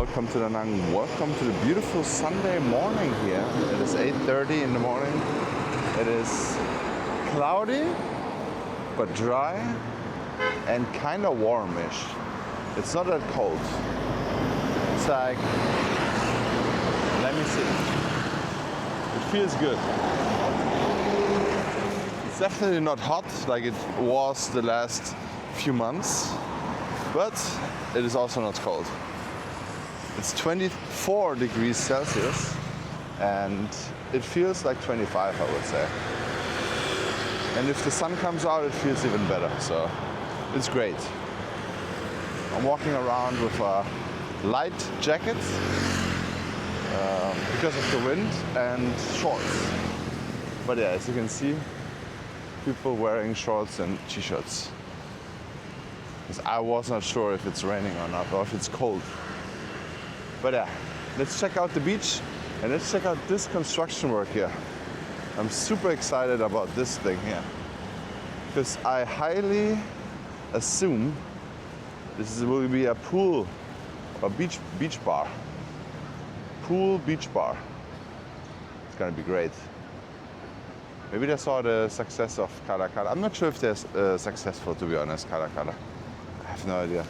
welcome to Da Nang. Welcome to the beautiful Sunday morning here. It is 8:30 in the morning. It is cloudy, but dry and kind of warmish. It's not that cold. It's like, let me see. It feels good. It's definitely not hot like it was the last few months, but it is also not cold. It's 24 degrees Celsius and it feels like 25, I would say. And if the sun comes out, it feels even better, so it's great. I'm walking around with a light jacket because of the wind and shorts. But yeah, as you can see, people wearing shorts and t-shirts. I was not sure if it's raining or not, or if it's cold. But yeah, let's check out the beach and let's check out this construction work here. I'm super excited about this thing here because I highly assume this will be a pool or beach bar. Pool beach bar. It's gonna be great. Maybe they saw the success of Kala Kala. I'm not sure if they're successful, to be honest, Kala Kala. I have no idea.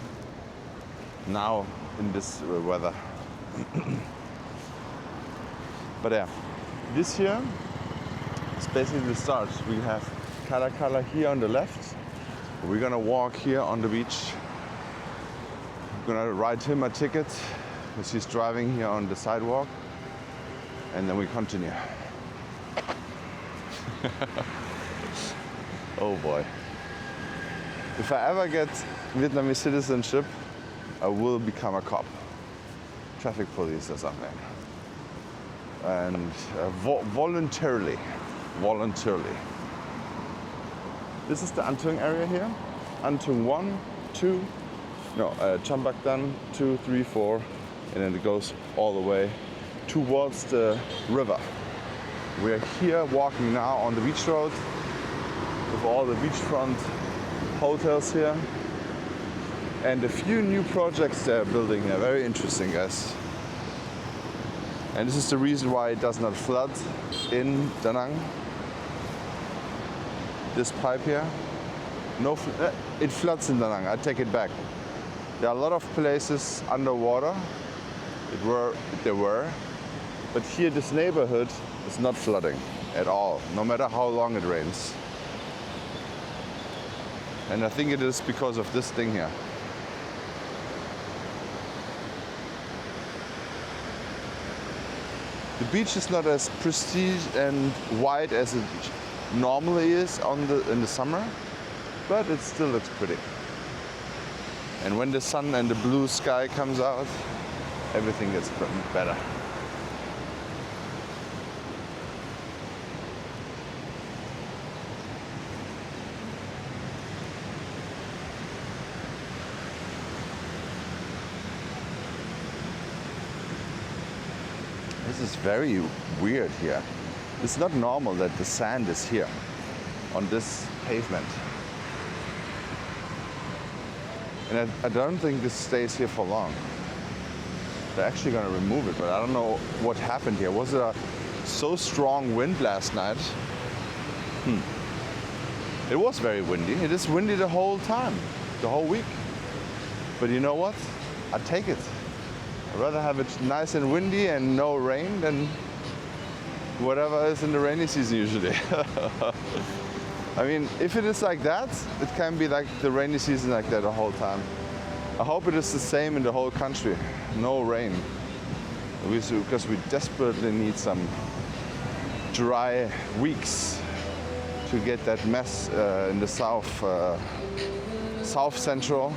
Now in this weather. But yeah, this here is basically the start. We have Kala Kala here on the left. We're gonna walk here on the beach. I'm gonna write him a ticket because he's driving here on the sidewalk, and then we continue. Oh boy. If I ever get Vietnamese citizenship, I will become a cop. Traffic police or something. And voluntarily. This is the An Thung area here. An Thung 1, 2, Cham Bac Dan 2, 3, 4, and then it goes all the way towards the river. We're here walking now on the beach road with all the beachfront hotels here and a few new projects they're building here. Very interesting, guys. And this is the reason why it does not flood in Da Nang. This pipe here, it floods in Da Nang. I take it back. There are a lot of places underwater. There were, but here this neighborhood is not flooding at all, no matter how long it rains. And I think it is because of this thing here. The beach is not as prestige and wide as it normally is in the summer, but it still looks pretty. And when the sun and the blue sky comes out, everything gets better. This is very weird here. It's not normal that the sand is here on this pavement. And I don't think this stays here for long. They're actually going to remove it, but I don't know what happened here. Was it a so strong wind last night? It was very windy. It is windy the whole time, the whole week. But you know what? I take it. I'd rather have it nice and windy and no rain than whatever is in the rainy season usually. I mean, if it is like that, it can be like the rainy season like that the whole time. I hope it is the same in the whole country. No rain. Because we desperately need some dry weeks to get that mess in the south central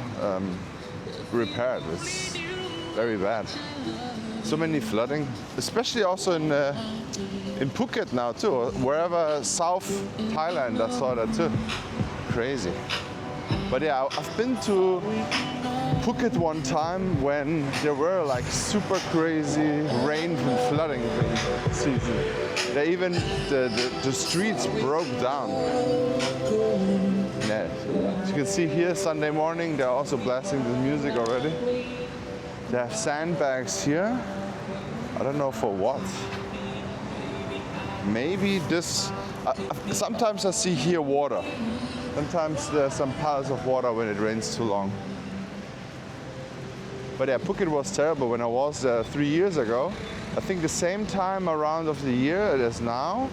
repaired. It's very bad. So many flooding, especially also in Phuket now too. Wherever South Thailand, I saw that too. Crazy. But yeah, I've been to Phuket one time when there were like super crazy rain and flooding season. They even the streets broke down. Yeah. As you can see here, Sunday morning, they're also blasting the music already. They have sandbags here. I don't know for what. Maybe this. Sometimes I see here water. Sometimes there's some piles of water when it rains too long. But yeah, Phuket was terrible when I was there 3 years ago. I think the same time around of the year it is now.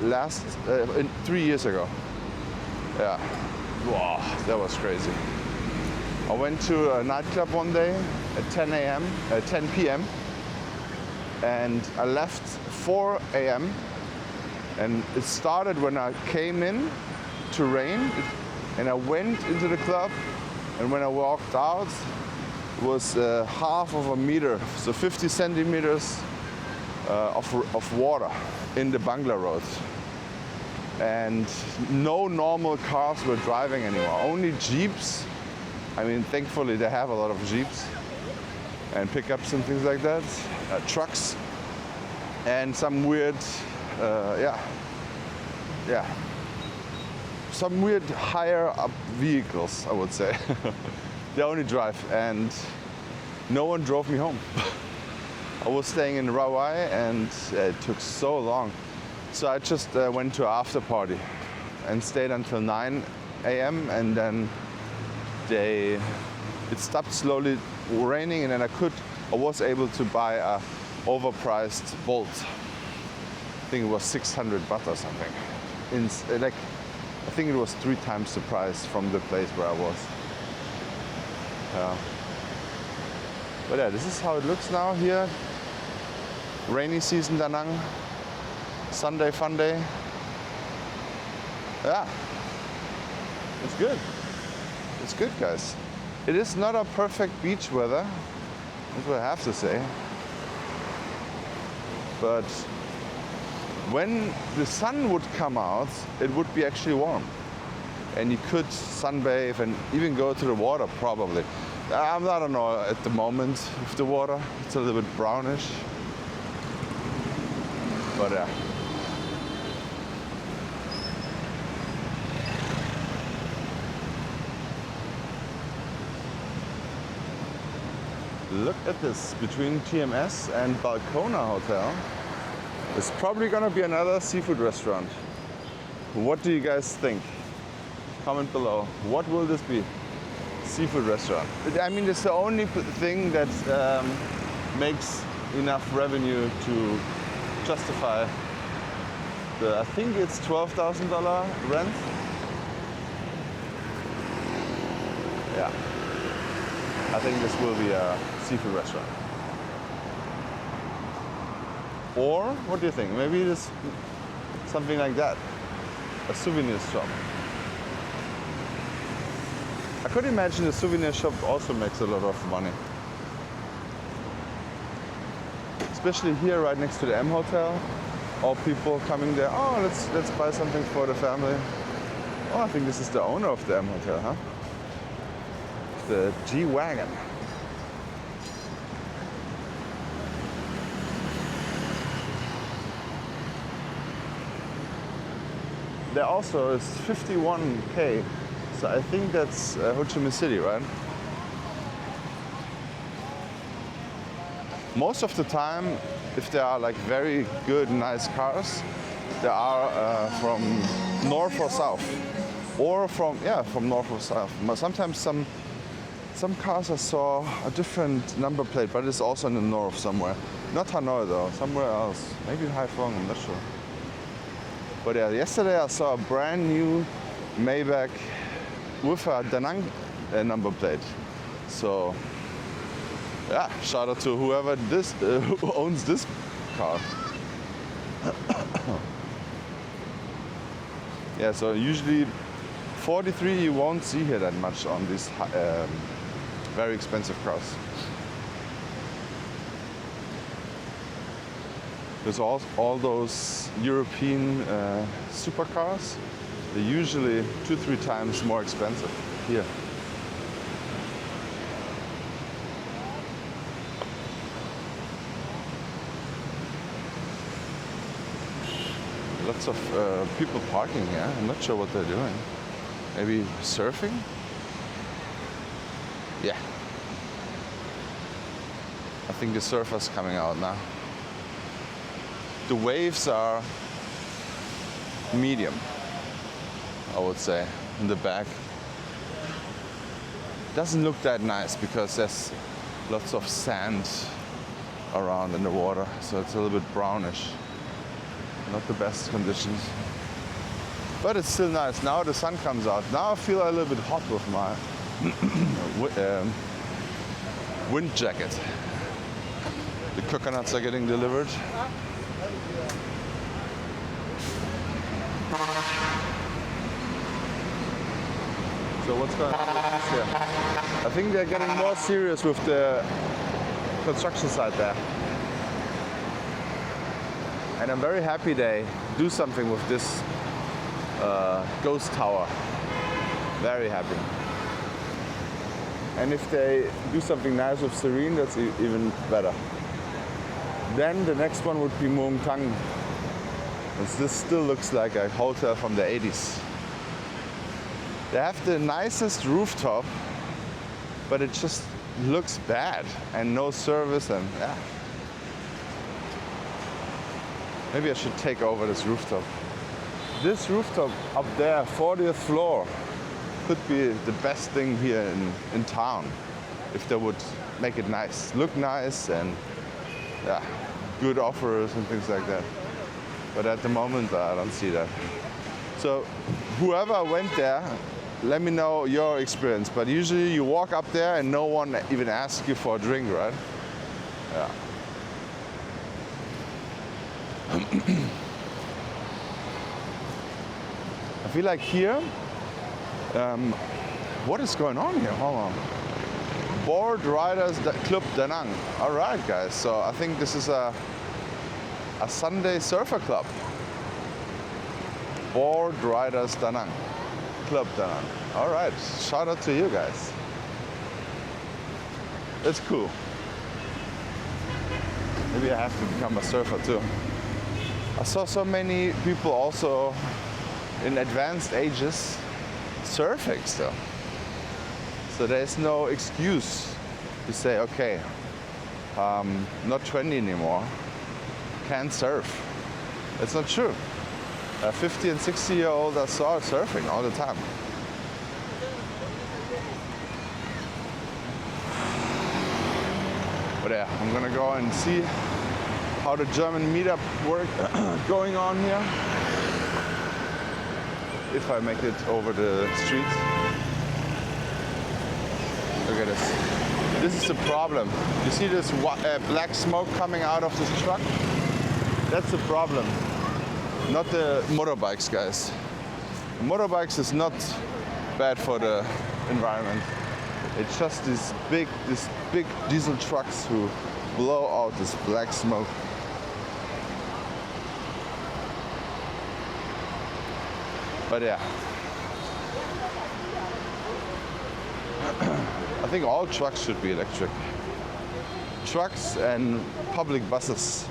3 years ago. Yeah. Wow, that was crazy. I went to a nightclub one day at 10 p.m. and I left 4 a.m. and it started when I came in to rain and I went into the club, and when I walked out it was half of a meter, so 50 centimeters of water in the Bangla Road. And no normal cars were driving anymore, only Jeeps. I mean, thankfully they have a lot of Jeeps and pickups and things like that, trucks, and some weird, some weird higher up vehicles, I would say. They only drive, and no one drove me home. I was staying in Rawai and it took so long. So I just went to an after party and stayed until 9 a.m. and then it stopped slowly raining, and then I was able to buy a overpriced Bolt. I think it was 600 baht or something. I think it was 3 times the price from the place where I was. But yeah, this is how it looks now here. Rainy season Da Nang. Sunday fun day. Yeah, it's good. It's good, guys. It is not a perfect beach weather, that's what I have to say. But when the sun would come out, it would be actually warm. And you could sunbathe and even go to the water probably. I don't know at the moment with the water. It's a little bit brownish. But yeah. Look at this, between TMS and Balcona Hotel, there's probably gonna be another seafood restaurant. What do you guys think? Comment below. What will this be? Seafood restaurant. I mean, it's the only thing that makes enough revenue to justify I think it's $12,000 rent. Yeah. I think this will be a seafood restaurant. Or, what do you think? Maybe it's something like that. A souvenir shop. I could imagine a souvenir shop also makes a lot of money. Especially here right next to the M Hotel. All people coming there, oh, let's buy something for the family. Oh, I think this is the owner of the M Hotel, huh? The G-Wagon. There also is 51K, so I think that's Ho Chi Minh City, right? Most of the time, if there are like very good, nice cars, they are from north or south, or from north or south. Sometimes some cars I saw a different number plate, but it's also in the north somewhere. Not Hanoi though, somewhere else. Maybe Haiphong, I'm not sure. But yeah, yesterday I saw a brand new Maybach with a Da Nang number plate. So yeah, shout out to whoever who owns this car. Yeah, so usually 43 you won't see here that much on these very expensive cars. There's all those European supercars. They're usually 2-3 times more expensive here. Lots of people parking here. I'm not sure what they're doing. Maybe surfing? Yeah. I think the surfer's coming out now. The waves are medium, I would say, in the back. Doesn't look that nice because there's lots of sand around in the water, so it's a little bit brownish. Not the best conditions. But it's still nice. Now the sun comes out. Now I feel a little bit hot with my wind jacket. The coconuts are getting delivered. So what's going on with this here? I think they're getting more serious with the construction site there. And I'm very happy they do something with this ghost tower. Very happy. And if they do something nice with Serene, that's even better. Then the next one would be Muang Thang. This still looks like a hotel from the 80s. They have the nicest rooftop, but it just looks bad and no service, and yeah. Maybe I should take over this rooftop. This rooftop up there, 40th floor, could be the best thing here in town if they would make it nice, look nice, and yeah, good offers and things like that. But at the moment, I don't see that. So whoever went there, let me know your experience. But usually you walk up there and no one even asks you for a drink, right? Yeah. I feel like here, what is going on here? Hold on. Board Riders Club Da Nang. All right, guys. So I think this is a Sunday surfer club. Board Riders Da Nang. Club Da Nang. All right. Shout out to you guys. It's cool. Maybe I have to become a surfer too. I saw so many people also in advanced ages surfing still. So there's no excuse to say, okay, not 20 anymore, can't surf. It's not true. 50 and 60-year-olds I saw surfing all the time. But yeah, I'm gonna go and see how the German meetup work going on here. If I make it over the street. Look at this. This is the problem. You see this black smoke coming out of this truck? That's the problem. Not the motorbikes, guys. Motorbikes is not bad for the environment. It's just these big diesel trucks who blow out this black smoke. But yeah, I think all trucks should be electric. Trucks and public buses.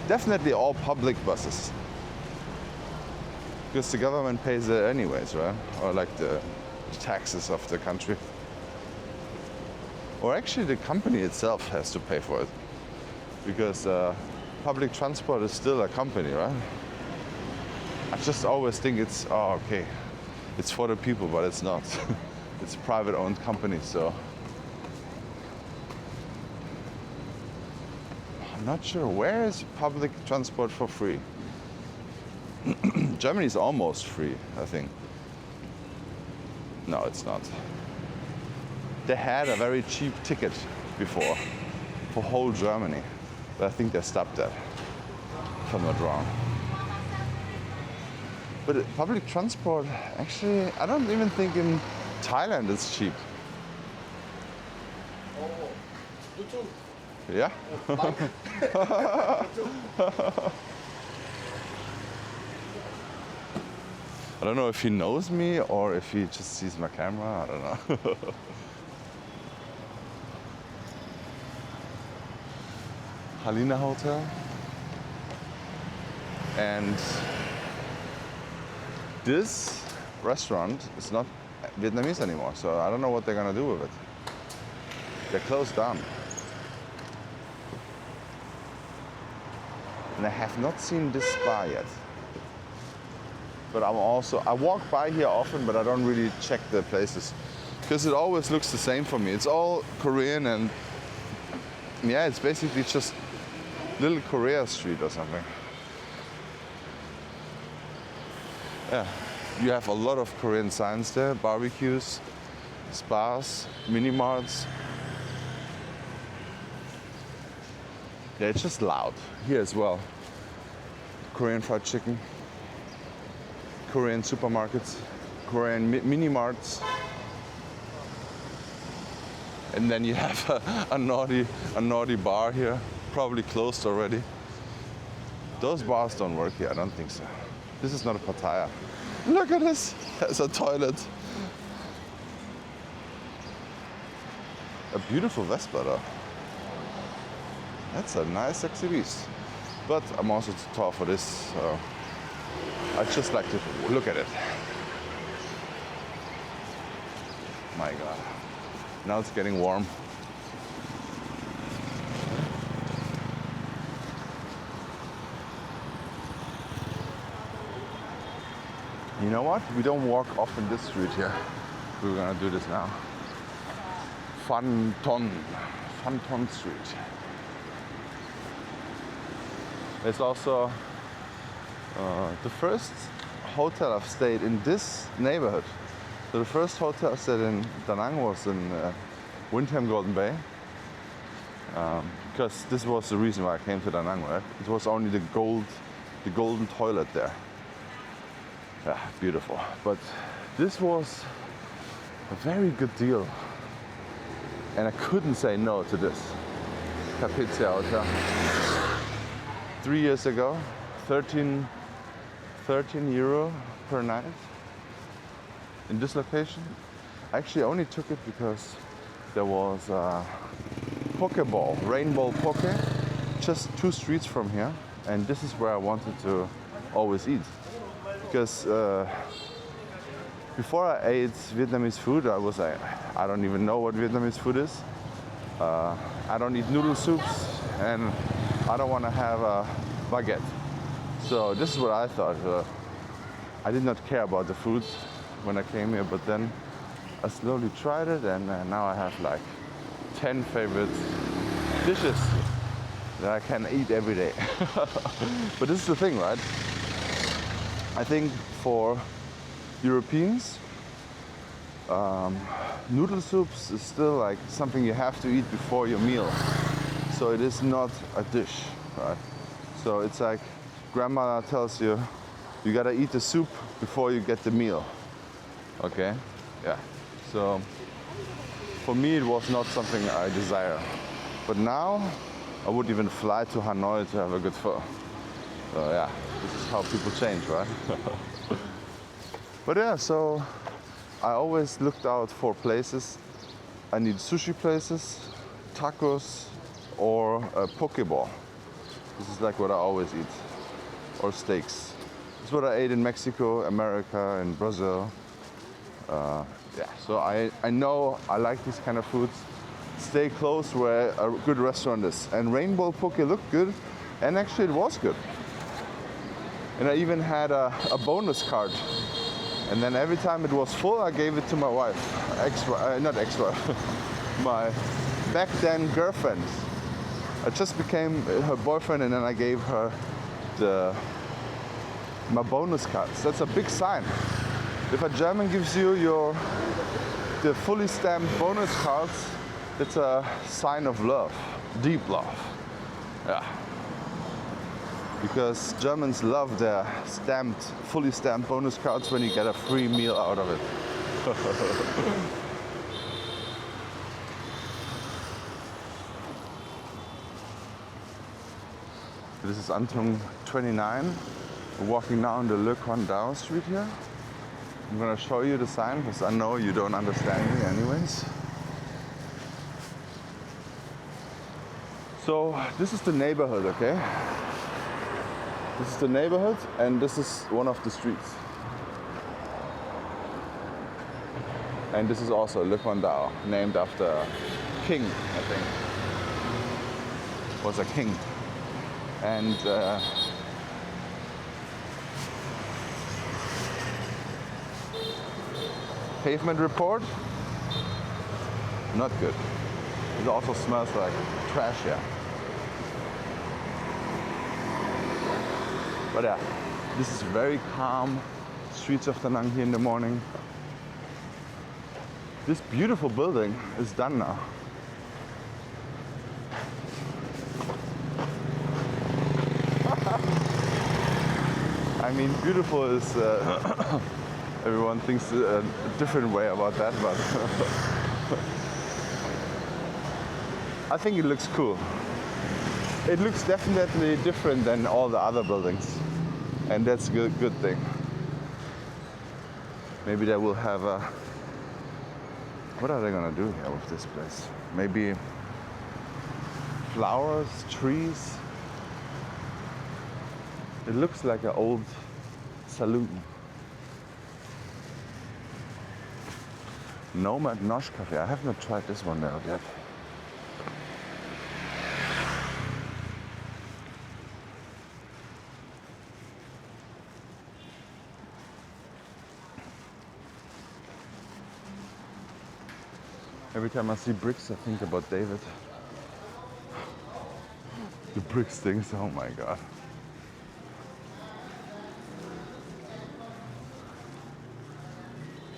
Definitely all public buses. Because the government pays it anyways, right? Or like the taxes of the country. Or actually the company itself has to pay for it. Because public transport is still a company, right? I just always think it's, oh, okay, it's for the people, but it's not. It's a private owned company, so. I'm not sure, where is public transport for free? Germany is almost free, I think. No, it's not. They had a very cheap ticket before for whole Germany, but I think they stopped that, if I'm not wrong. But public transport, actually, I don't even think in Thailand it's cheap. Oh, you too. Yeah? I don't know if he knows me or if he just sees my camera, I don't know. Halina Hotel. And this restaurant is not Vietnamese anymore, so I don't know what they're gonna do with it. They're closed down. and I have not seen this bar yet. But I walk by here often, but I don't really check the places because it always looks the same for me. It's all Korean, and yeah, it's basically just Little Korea Street or something. Yeah, you have a lot of Korean signs there, barbecues, spas, mini marts. Yeah, it's just loud here as well. Korean fried chicken, Korean supermarkets, Korean mini marts. And then you have a naughty bar here, probably closed already. Those bars don't work here, I don't think so. This is not a Pattaya. Look at this, there's a toilet. A beautiful Vespa though. That's a nice sexy beast. But I'm also too tall for this, so I just like to look at it. My God. Now it's getting warm. You know what? We don't walk often this street here. We're gonna do this now. Phan Ton Street. It's also the first hotel I've stayed in this neighborhood. So the first hotel I stayed in Da Nang was in Windham Golden Bay. Because this was the reason why I came to Da Nang, right? It was only the golden toilet there. Yeah, beautiful. But this was a very good deal. And I couldn't say no to this. Kapizia Hotel. 3 years ago, 13 euro per night in this location. I actually only took it because there was a Pokeball, Rainbow Poke, just 2 streets from here, and this is where I wanted to always eat. Because before I ate Vietnamese food, I was like, I don't even know what Vietnamese food is. I don't eat noodle soups, and I don't want to have a baguette. So this is what I thought. I did not care about the food when I came here, but then I slowly tried it, and now I have like 10 favorite dishes that I can eat every day. But this is the thing, right? I think for Europeans, noodle soups is still like something you have to eat before your meal. So it is not a dish, right? So it's like grandma tells you, you gotta eat the soup before you get the meal. Okay? Yeah. So for me, it was not something I desire. But now, I would even fly to Hanoi to have a good pho. So yeah, this is how people change, right? But yeah, so I always looked out for places. I need sushi places, tacos, or a pokeball. This is like what I always eat. Or steaks. This is what I ate in Mexico, America, and Brazil. Yeah, so I know I like these kind of foods. Stay close where a good restaurant is. And Rainbow Poke looked good, and actually it was good. And I even had a bonus card. And then every time it was full, I gave it to my wife. Not extra, my back then girlfriend. I just became her boyfriend, and then I gave her my bonus cards. That's a big sign. If a German gives you the fully stamped bonus cards, it's a sign of love, deep love. Yeah. Because Germans love their fully stamped bonus cards when you get a free meal out of it. This is Antung 29. We're walking now on the Le Quan Dao Street here. I'm gonna show you the sign because I know you don't understand me anyways. So this is the neighborhood, okay? This is the neighborhood, and this is one of the streets. And this is also Le Quan Dao, named after a king, I think. Was a king. And Pavement report? Not good. It also smells like trash here. But yeah, this is very calm streets of Da Nang here in the morning. This beautiful building is done now. I mean, beautiful is, everyone thinks a different way about that, but I think it looks cool. It looks definitely different than all the other buildings, and that's a good thing. Maybe they will have a, what are they gonna do here with this place? Maybe flowers, trees. It looks like an old saloon. Nomad Nosh Cafe. I have not tried this one out yet. Every time I see bricks, I think about David. The bricks things, oh my god.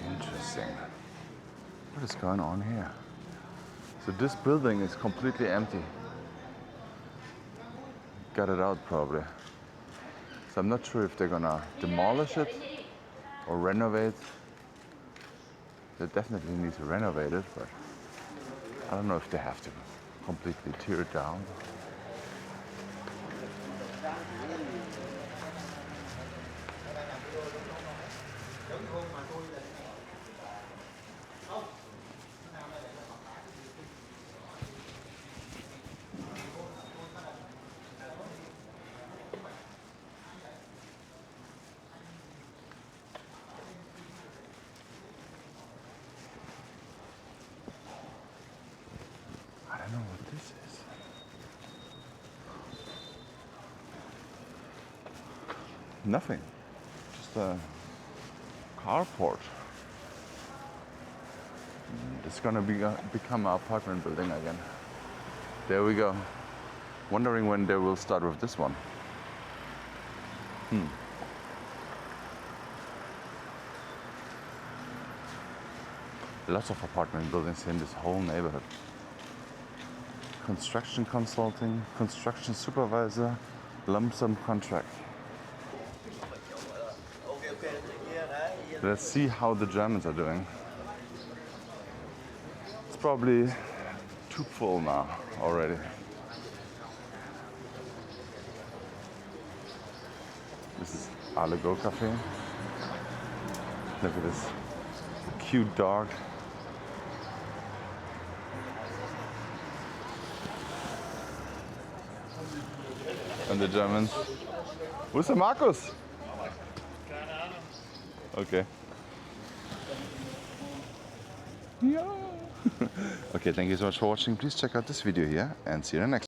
Interesting. What is going on here? So this building is completely empty. Got it out probably. So I'm not sure if they're gonna demolish it or renovate. They definitely need to renovate it, but I don't know if they have to completely tear it down. I don't know what this is. Nothing. Just a carport. It's gonna become an apartment building again. There we go. Wondering when they will start with this one. Lots of apartment buildings in this whole neighborhood. Construction consulting, construction supervisor, lump sum contract. Let's see how the Germans are doing. It's probably too full now already. This is Allego Cafe. Look at this cute dog. And the Germans. Wo ist der Markus? Okay. Yeah. Okay, thank you so much for watching. Please check out this video here and see you in the next one.